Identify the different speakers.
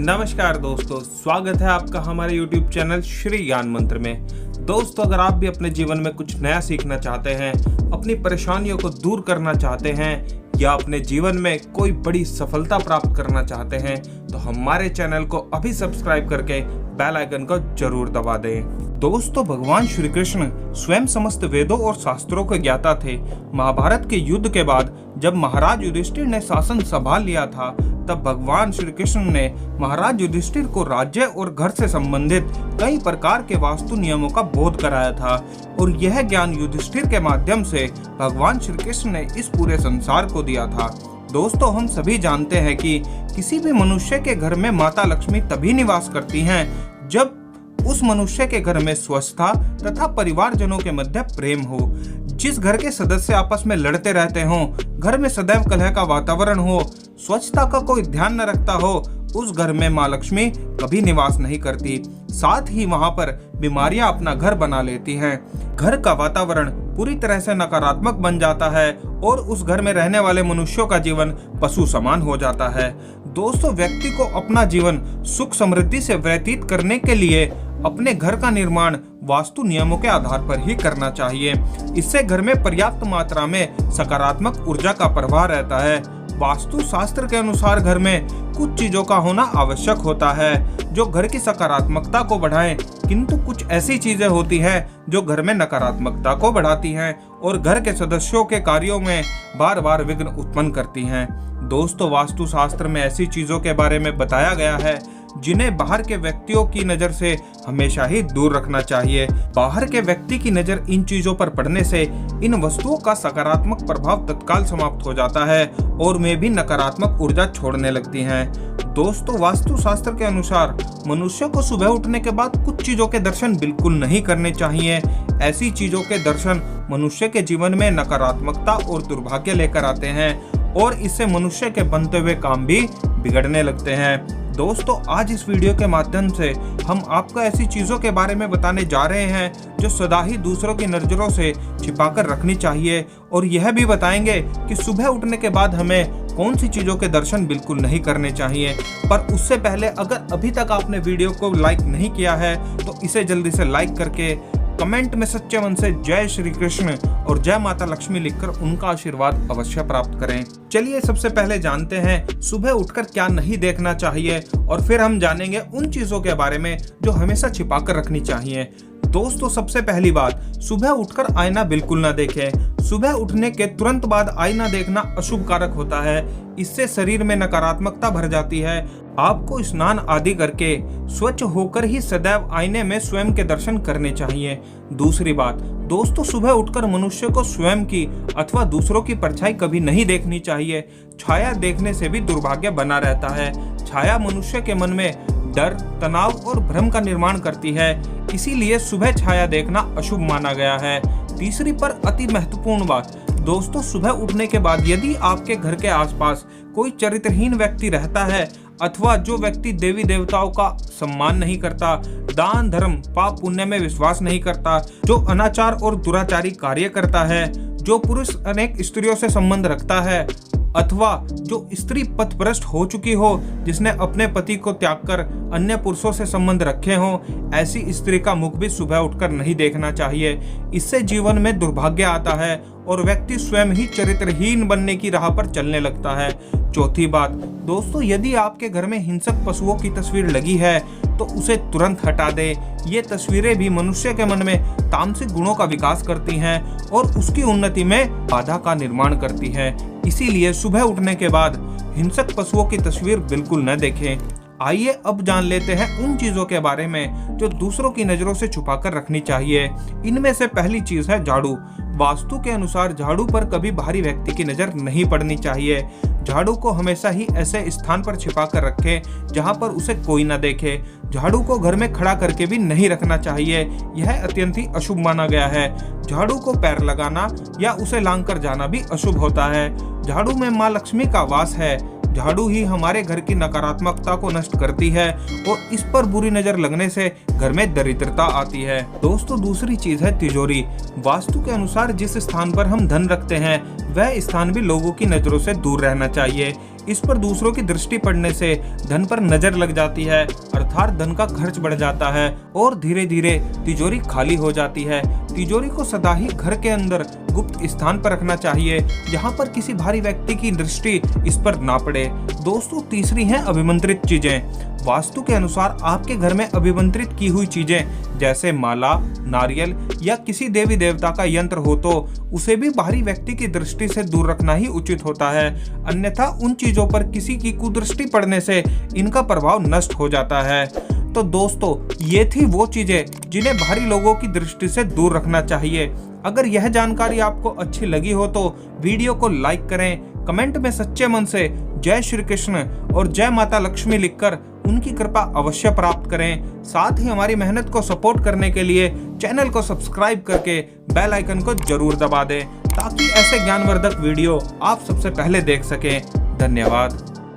Speaker 1: नमस्कार दोस्तों, स्वागत है आपका हमारे YouTube चैनल श्री ज्ञान मंत्र में। दोस्तों, अगर आप भी अपने जीवन में कुछ नया सीखना चाहते हैं, अपनी परेशानियों को दूर करना चाहते हैं या अपने जीवन में कोई बड़ी सफलता प्राप्त करना चाहते हैं तो हमारे चैनल को अभी सब्सक्राइब करके बेल आइकन को जरूर दबा दें। दोस्तों, भगवान श्री कृष्ण स्वयं समस्त वेदों और शास्त्रों के ज्ञाता थे। महाभारत के युद्ध के बाद जब महाराज युधिष्ठिर ने शासन संभाल लिया था, तब भगवान श्री कृष्ण ने महाराज युधिष्ठिर को राज्य और घर से संबंधित कई प्रकार के वास्तु नियमों का बोध कराया था और यह ज्ञान युधिष्ठिर के माध्यम से भगवान श्री कृष्ण ने इस पूरे संसार को दिया था। दोस्तों, हम सभी जानते हैं कि किसी भी मनुष्य के घर में माता लक्ष्मी तभी निवास करती हैं जब उस मनुष्य के घर में स्वस्थता तथा परिवारजनों के मध्य प्रेम हो। जिस घर के सदस्य आपस में लड़ते रहते हों, घर में सदैव कलह का वातावरण हो, स्वच्छता का कोई ध्यान न रखता हो, उस घर में माँ लक्ष्मी कभी निवास नहीं करती। साथ ही वहाँ पर बीमारियां अपना घर बना लेती हैं। घर का वातावरण पूरी तरह से नकारात्मक बन जाता है और उस घर में रहने वाले मनुष्यों का जीवन पशु समान हो जाता है। दोस्तों, व्यक्ति को अपना जीवन सुख समृद्धि से व्यतीत करने के लिए अपने घर का निर्माण वास्तु नियमों के आधार पर ही करना चाहिए। इससे घर में पर्याप्त मात्रा में सकारात्मक ऊर्जा का प्रवाह रहता है। वास्तु शास्त्र के अनुसार घर में कुछ चीजों का होना आवश्यक होता है जो घर की सकारात्मकता को बढ़ाएं, किंतु कुछ ऐसी चीजें होती हैं जो घर में नकारात्मकता को बढ़ाती हैं और घर के सदस्यों के कार्यों में बार बार विघ्न उत्पन्न करती हैं। दोस्तों, वास्तु शास्त्र में ऐसी चीजों के बारे में बताया गया है जिन्हें बाहर के व्यक्तियों की नजर से हमेशा ही दूर रखना चाहिए। बाहर के व्यक्ति की नजर इन चीजों पर पड़ने से इन वस्तुओं का सकारात्मक प्रभाव तत्काल समाप्त हो जाता है और वे भी नकारात्मक ऊर्जा छोड़ने लगती हैं। दोस्तों, वास्तु शास्त्र के अनुसार मनुष्य को सुबह उठने के बाद कुछ चीजों के दर्शन बिल्कुल नहीं करने चाहिए। ऐसी चीजों के दर्शन मनुष्य के जीवन में नकारात्मकता और दुर्भाग्य लेकर आते हैं और इससे मनुष्य के बनते हुए काम भी बिगड़ने लगते हैं। दोस्तों, आज इस वीडियो के माध्यम से हम आपको ऐसी चीज़ों के बारे में बताने जा रहे हैं जो सदा ही दूसरों की नज़रों से छिपाकर रखनी चाहिए और यह भी बताएंगे कि सुबह उठने के बाद हमें कौन सी चीज़ों के दर्शन बिल्कुल नहीं करने चाहिए। पर उससे पहले अगर अभी तक आपने वीडियो को लाइक नहीं किया है तो इसे जल्दी से लाइक करके कमेंट में सच्चे मन से जय श्री कृष्ण और जय माता लक्ष्मी लिखकर उनका आशीर्वाद अवश्य प्राप्त करें। चलिए सबसे पहले जानते हैं सुबह उठकर क्या नहीं देखना चाहिए और फिर हम जानेंगे उन चीजों के बारे में जो हमेशा छिपा कर रखनी चाहिए। दोस्तों, सबसे पहली बात, सुबह उठकर आईना बिल्कुल ना देखें। सुबह उठने के तुरंत बाद आईना देखना अशुभ कारक होता है। इससे शरीर में नकारात्मकता भर जाती है। आपको स्नान आदि करके स्वच्छ होकर ही सदैव आईने में स्वयं के दर्शन करने चाहिए। दूसरी बात, दोस्तों, सुबह उठकर मनुष्य को स्वयं की अथवा दूसरों की परछाई कभी नहीं देखनी चाहिए। छाया देखने से भी दुर्भाग्य बना रहता है। छाया मनुष्य के मन में डर, तनाव और भ्रम का निर्माण करती है, इसीलिए सुबह छाया देखना अशुभ माना गया है। तीसरी पर अति महत्वपूर्ण बात, दोस्तों, सुबह उठने के बाद यदि आपके घर के आसपास कोई चरित्रहीन व्यक्ति रहता है अथवा जो व्यक्ति देवी देवताओं का सम्मान नहीं करता, दान धर्म पाप पुण्य में विश्वास नहीं करता, जो अनाचार और दुराचारी कार्य करता है, जो पुरुष अनेक स्त्रियों से संबंध रखता है अथवा जो स्त्री पथभ्रष्ट हो चुकी हो, जिसने अपने पति को त्याग कर अन्य पुरुषों से संबंध रखे हों, ऐसी स्त्री का मुख भी सुबह उठकर नहीं देखना चाहिए। इससे जीवन में दुर्भाग्य आता है और व्यक्ति स्वयं ही चरित्रहीन बनने की राह पर चलने लगता है। चौथी बात, दोस्तों, यदि आपके घर में हिंसक पशुओं की तस्वीर लगी है तो उसे तुरंत हटा दें। ये तस्वीरें भी मनुष्य के मन में तामसिक गुणों का विकास करती हैं और उसकी उन्नति में बाधा का निर्माण करती हैं। इसीलिए सुबह उठने के बाद हिंसक पशुओं की तस्वीर बिल्कुल न देखें। आइए अब जान लेते हैं उन चीजों के बारे में जो दूसरों की नजरों से छुपाकर रखनी चाहिए। इनमें से पहली चीज है झाड़ू। वास्तु के अनुसार झाड़ू पर कभी बाहरी व्यक्ति की नजर नहीं पड़नी चाहिए। झाड़ू को हमेशा ही ऐसे स्थान पर छिपा कर रखें जहां पर उसे कोई न देखे। झाड़ू को घर में खड़ा करके भी नहीं रखना चाहिए, यह अत्यंत ही अशुभ माना गया है। झाड़ू को पैर लगाना या उसे लांग कर जाना भी अशुभ होता है। झाड़ू में माँ लक्ष्मी का वास है। झाड़ू ही हमारे घर की नकारात्मकता को नष्ट करती है और इस पर बुरी नजर लगने से घर में दरिद्रता आती है। दोस्तों, दूसरी चीज है तिजोरी। वास्तु के अनुसार जिस स्थान पर हम धन रखते हैं वह स्थान भी लोगों की नजरों से दूर रहना चाहिए। इस पर दूसरों की दृष्टि पड़ने से धन पर नजर लग जाती है, अर्थात धन का खर्च बढ़ जाता है और धीरे धीरे तिजोरी खाली हो जाती है। तिजोरी को सदा ही घर के अंदर गुप्त स्थान पर रखना चाहिए, जहां पर किसी भारी व्यक्ति की दृष्टि इस पर ना पड़े। दोस्तों, तीसरी है अभिमंत्रित चीजें। वास्तु के अनुसार आपके घर में अभिमंत्रित की हुई चीजें जैसे माला, नारियल या किसी देवी देवता का यंत्र हो तो उसे भी बाहरी व्यक्ति की दृष्टि से दूर रखना ही उचित होता है, अन्यथा उन चीजों पर किसी की कुदृष्टि पड़ने से इनका प्रभाव नष्ट हो जाता है। तो दोस्तों, ये थी वो चीजें जिन्हें बाहरी लोगों की दृष्टि से दूर रखना चाहिए। अगर यह जानकारी आपको अच्छी लगी हो तो वीडियो को लाइक करें, कमेंट में सच्चे मन से जय श्री कृष्ण और जय माता लक्ष्मी लिखकर उनकी कृपा अवश्य प्राप्त करें। साथ ही हमारी मेहनत को सपोर्ट करने के लिए चैनल को सब्सक्राइब करके बेल आइकन को जरूर दबा दें, ताकि ऐसे ज्ञानवर्धक वीडियो आप सबसे पहले देख सकें। धन्यवाद।